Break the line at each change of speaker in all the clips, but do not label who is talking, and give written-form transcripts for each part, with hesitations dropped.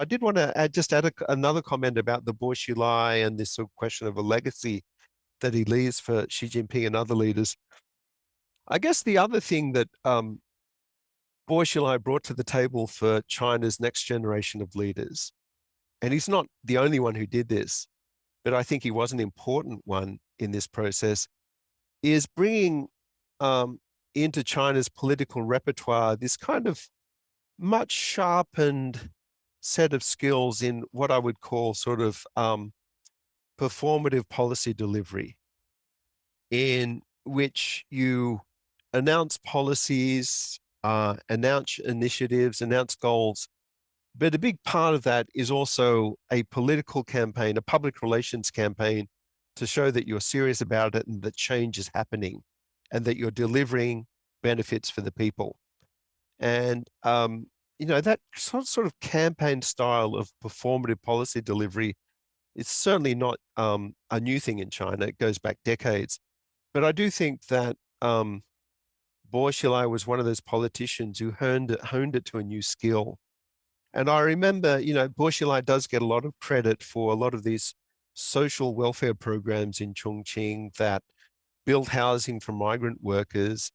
I did want to add another comment about the Bo Xilai and this sort of question of a legacy that he leaves for Xi Jinping and other leaders. I guess the other thing that Bo Xilai brought to the table for China's next generation of leaders, and he's not the only one who did this, but I think he was an important one in this process, is bringing into China's political repertoire this kind of much sharpened set of skills in what I would call sort of performative policy delivery, in which you announce policies, announce initiatives, announce goals. But a big part of that is also a political campaign, a public relations campaign to show that you're serious about it and that change is happening and that you're delivering benefits for the people. And, that sort of campaign style of performative policy delivery is certainly not a new thing in China. It goes back decades. But I do think that Bo Xilai was one of those politicians who honed it to a new skill. And I remember, Bo Xilai does get a lot of credit for a lot of these social welfare programs in Chongqing that built housing for migrant workers,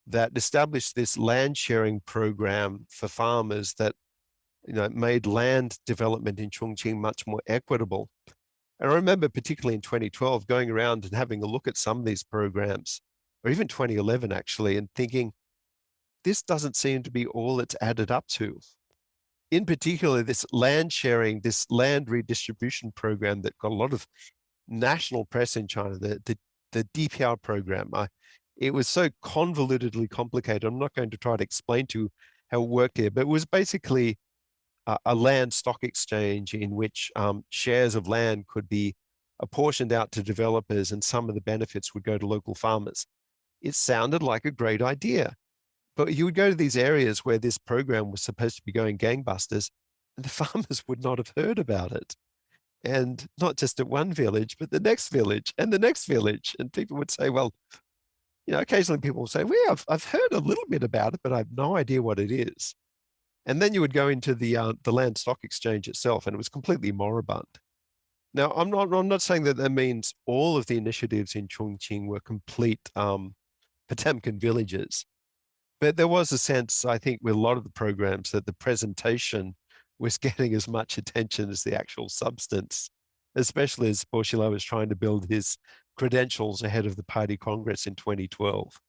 that established this land sharing program for farmers that, made land development in Chongqing much more equitable. And I remember particularly in 2012 going around and having a look at some of these programs, or even 2011 actually, and thinking, this doesn't seem to be all it's added up to. In particular, this land sharing, this land redistribution program that got a lot of national press in China, the DPR program. It was so convolutedly complicated. I'm not going to try to explain to you how it worked here, but it was basically a land stock exchange in which shares of land could be apportioned out to developers and some of the benefits would go to local farmers. It sounded like a great idea, but you would go to these areas where this program was supposed to be going gangbusters, and the farmers would not have heard about it. And not just at one village, but the next village and the next village. And people would say, well, occasionally people will say, well, I've heard a little bit about it, but I have no idea what it is. And then you would go into the land stock exchange itself, and it was completely moribund. Now, I'm not saying that means all of the initiatives in Chongqing were complete Potemkin villages, but there was a sense, I think, with a lot of the programs that the presentation was getting as much attention as the actual substance, especially as Bo Xilai was trying to build his credentials ahead of the party congress in 2012.